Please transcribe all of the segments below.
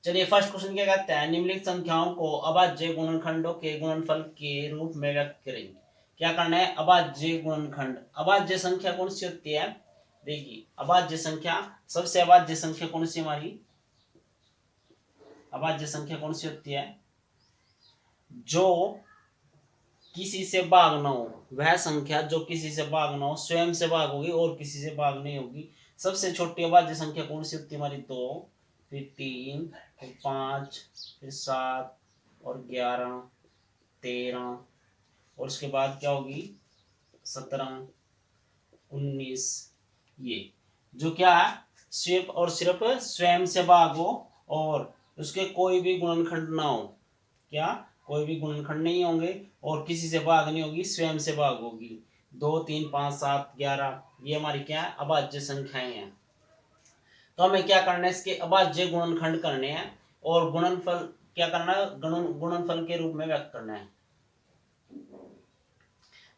चलिए first question क्या कहता है, निम्नलिखित संख्याओं को अभाज्य गुणनखंडों के गुणनफल के रूप में व्यक्त करेंगे। क्या करना है, अभाज्य गुणनखंड। अभाज्य संख्या कौन सी होती है, देखिए अभाज्य संख्या, सबसे अभाज्य संख्या कौन सी हमारी, अभाज्य संख्या कौन सी होती है, जो किसी से भाग न हो, वह संख्या जो किसी से भाग न हो, स्वयं से भाग होगी और किसी से भाग नहीं होगी। सबसे छोटी अभाज्य संख्या कौन सी होती है हमारी, 2, फिर 3, फिर 5, फिर 7 और 11, 13 और उसके बाद क्या होगी 17, 19। ये जो क्या है, सिर्फ और सिर्फ स्वयं से भाग हो और उसके कोई भी गुणनखंड ना हो, क्या कोई भी गुणनखंड नहीं होंगे और किसी से भाग नहीं होगी, स्वयं से भाग होगी। 2, 3, 5, 7, 11 ये हमारी क्या है, अभाज्य संख्याएं हैं। तो हमें क्या करना है, इसके अभाज्य गुणनखंड करने हैं और गुणनफल क्या करना है, गुणनफल के रूप में व्यक्त करना है।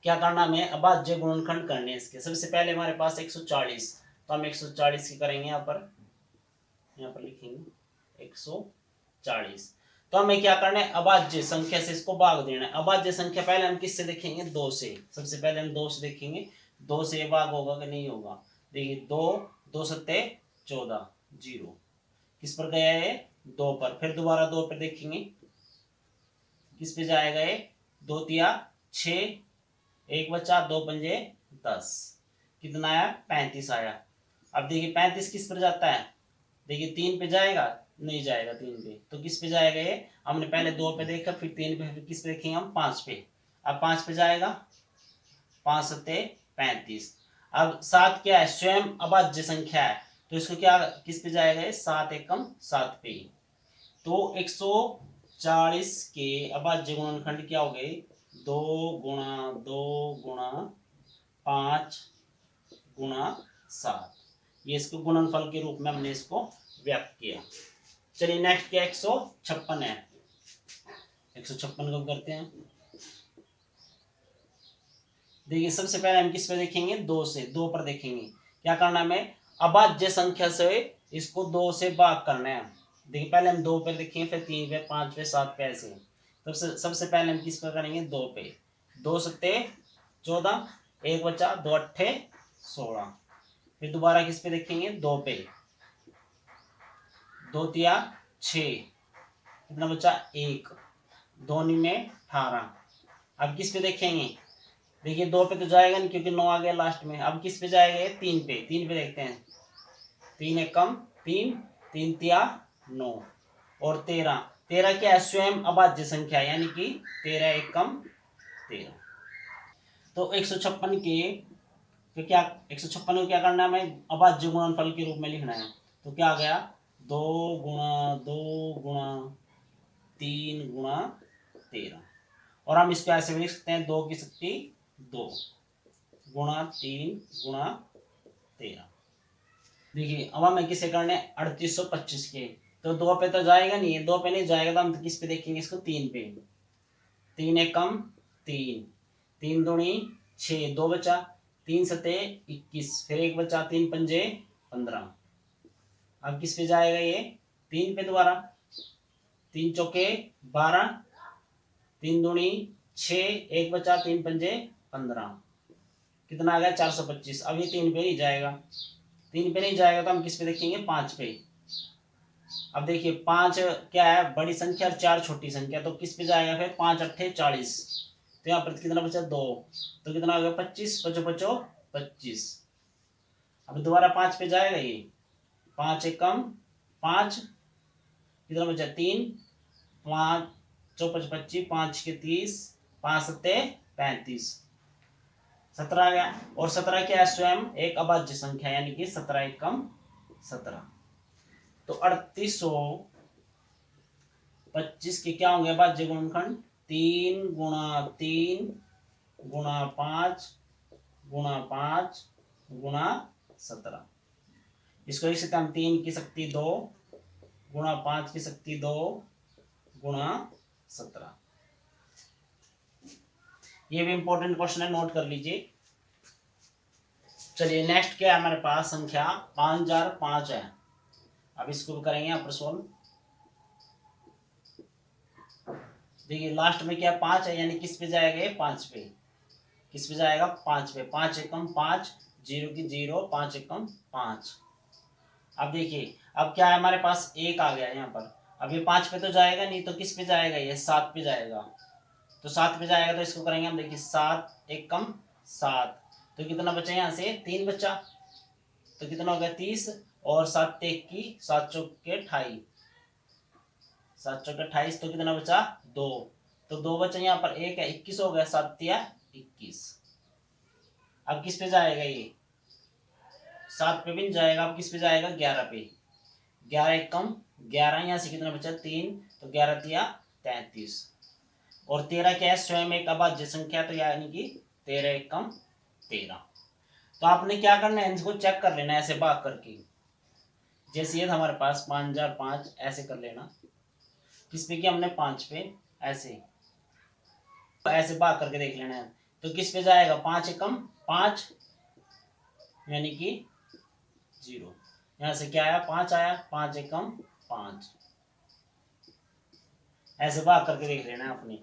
क्या करना हमें, अभाज्य गुणनखंड करने हैं इसके। सबसे पहले हमारे पास 140, तो हम 140 की करेंगे, यहाँ पर लिखेंगे 140। तो हमें क्या करना है, अभाज्य संख्या से इसको भाग देना है। अभाज्य संख्या पहले हम किससे देखेंगे, 2 से। सबसे पहले हम 2 से देखेंगे, 2 से भाग होगा कि नहीं होगा। देखिए 2, 2 सत्ते 14, 0 किस पर गया है, 2 पर। फिर दोबारा 2 पर देखेंगे, किस पे जाएगा ये, 2 तिया 6, 1 बचा, 2 पंजे 10, कितना आया, 35 आया। अब देखिए 35 किस पर जाता है, देखिए 3 पे जाएगा, नहीं जाएगा 3 पे, तो किस पे जाएगा ये, हमने पहले 2 पे देखा, फिर 3 पे, फिर किस पे देखेंगे हम, 5 पे। अब 5 पे जाएगा, 5 सत्ते 35। अब 7 क्या है, स्वयं अभाज्य संख्या है, तो इसको क्या किस पे जाएगा ये, 7 एकम 7 पे। तो 140 के अभाज्य गुणनखंड क्या हो गए, 2 गुणा 2 गुणा 5 गुणा 7। ये इसको गुणनफल के रूप में हमने इसको व्यक्त किया। चलिए नेक्स्ट क्या, 156 है। 156 को करते हैं। देखिए सबसे पहले हम किस पे देखेंगे, 2 से, 2 पर देखेंगे। क्या करना है हमें, अभाज्य संख्या से इसको 2 से भाग करना है। देखिए पहले हम 2 पे देखेंगे, फिर 3 पे, 5 पे, 7 पे, ऐसे। तो सबसे पहले हम किस पर करेंगे, 2 पे। 2 सत्ते 14, 1 बचा, 2 अट्ठे 16। फिर दोबारा किस पे देखेंगे, 2 पे। 2 तिया 6, कितना बचा, 1, 2 में 18। अब किस पे देखेंगे, देखिए 2 पे तो जाएगा नहीं क्योंकि 9 आ गया लास्ट में। अब किस पे जाएगा, 3 पे। 3 पे देखते हैं, 3 एकम 3, 3 तिया 9 और 13। 13 क्या है, स्वयं अभाज्य संख्या, यानी कि 13 एकम 13। तो 156 के, तो क्या 156 को क्या करना है हमें, अभाज्य गुणनफल के रूप में लिखना है। तो क्या आ गया, 2 गुणा 2 गुणा 3 गुणा 13। और हम इसको ऐसे भी लिख सकते हैं, 2 की शक्ति 2 गुणा 3 गुणा 13। देखिए अब हमें किसे करने, 3825 के। तो 2 पे तो जाएगा नहीं, 2 पे नहीं जाएगा, तो हम किस पे देखेंगे इसको, 3 पे। 3 एकम 3, 3 दूनी 6, 2 बचा, 3 सते 21, फिर 1 बचा, 3 पंजे 15। अब किस पे जाएगा ये, 3 पे दोबारा। 3 चौके 12, 3 दूनी 6, 1 बचा, 3 पंजे 15, कितना आ गया, 425। अब ये 3 पे नहीं जाएगा, 3 पे नहीं जाएगा तो हम किस पे देखेंगे, 5 पे। अब देखिए 5 क्या है, बड़ी संख्या और 4 छोटी संख्या, तो किस पे जाएगा फिर, 5 अट्ठे 40। तो यहाँ पर कितना बचा, 2, तो कितना हो गया, 25, 5 पचो 25। अब दोबारा 5 पे जाएगा ये, 5 एकम 5, कितना बचा, 3, 5 चौपच 25, 5 के 30, 5 सत्ते 35, 17 आ गया। और 17 क्या है, स्वयं एक अभाज्य संख्या, यानी कि 17 एकम 17। तो 3825 के क्या होंगे अभाज्य गुणनखंड, 3 गुणा 3 गुणा 5 गुणा 5 गुणा 17। इसको लिख सकते हम, 3 की शक्ति 2 गुणा 5 की शक्ति 2 गुणा 17। ये भी इंपॉर्टेंट क्वेश्चन है, नोट कर लीजिए। चलिए नेक्स्ट क्या है हमारे पास, संख्या 5005 है। अब इसको भी करेंगे यहाँ पर सोल्व। देखिए लास्ट में क्या 5 है, यानी किस पे जाएगा ये 5 पे, किस पे जाएगा 5 पे, 5 एकम 5, 0 की 0, 5 एकम 5। अब देखिए अब क्या है हमारे पास 1 आ गया यहाँ पर, अब ये 5 पे तो जाएगा नहीं, तो किस पे जाएगा ये 7 पे जाएगा, तो 7 पे जाएगा तो इसको करेंगे हम, देखिए 7 एकम 7, तो कितना बचा यहाँ से 3 बचा, तो कितना हो गया 30, और 7 की 7 चौके 28, 7 चौके 28, तो कितना बचा 2, तो 2 बचा यहाँ पर, 1 है 21 हो गया, 7 या 21। अब किस पे जाएगा ये 7 पे भी नहीं जाएगा, अब किस पे जाएगा 11 पे, 11 एकम 11, यहाँ से कितना बचा 3, तो 11 तिया 33, और 13 क्या है स्वयं एक अभाज्य संख्या, तो यानी कि 13 एकम 13। तो आपने क्या करना है इनको चेक कर लेना ऐसे भाग करके, जैसे ये था हमारे पास 5005, ऐसे कर लेना, किस पे किया हमने 5 पे, ऐसे ऐसे भाग करके देख लेना है, तो किस पे जाएगा 5 एकम 5, यानी कि 0, यहाँ से क्या आया 5 आया, 5 एकम 5, ऐसे भाग करके देख लेना है अपने।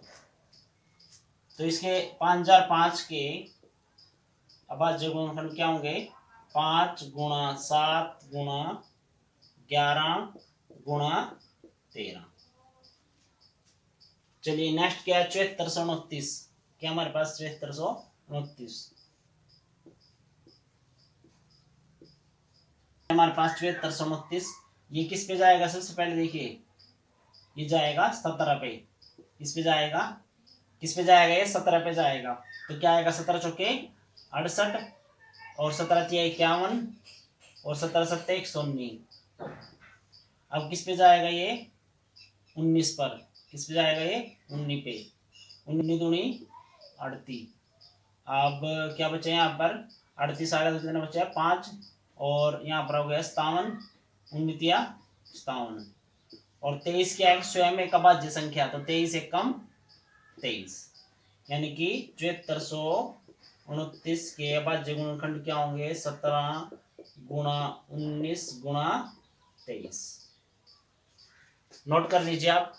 तो इसके 5005 के अभाज्य गुणनखंड क्या होंगे, 5 गुणा 7 गुणा 11 गुणा 13। चलिए नेक्स्ट क्या है 7429, क्या हमारे पास 7429, हमारे पास 7429, ये किस पे जाएगा सबसे पहले देखिए, ये जाएगा 17 पे, इस पे जाएगा, किस पे जाएगा ये 17 पे जाएगा, तो क्या आएगा 17 चौके 68, और 17 तिया 51, और 17 सत्ते 119। अब किस पे जाएगा ये 19 पर, किस पे जाएगा ये 19 पे, 19 दूनी 38, अब क्या बचा यहाँ पर 38 आ गया, तो कितना बचा 5, और यहाँ पर हो गया 57, 19 या 57, और 23 क्या है स्वयं एक अभाज्य संख्या, तो 23 एकम 23, यानी कि 7429 के अभाज्य गुणनखंड क्या होंगे 17 गुणा 19 गुणा 23। नोट कर लीजिए आप।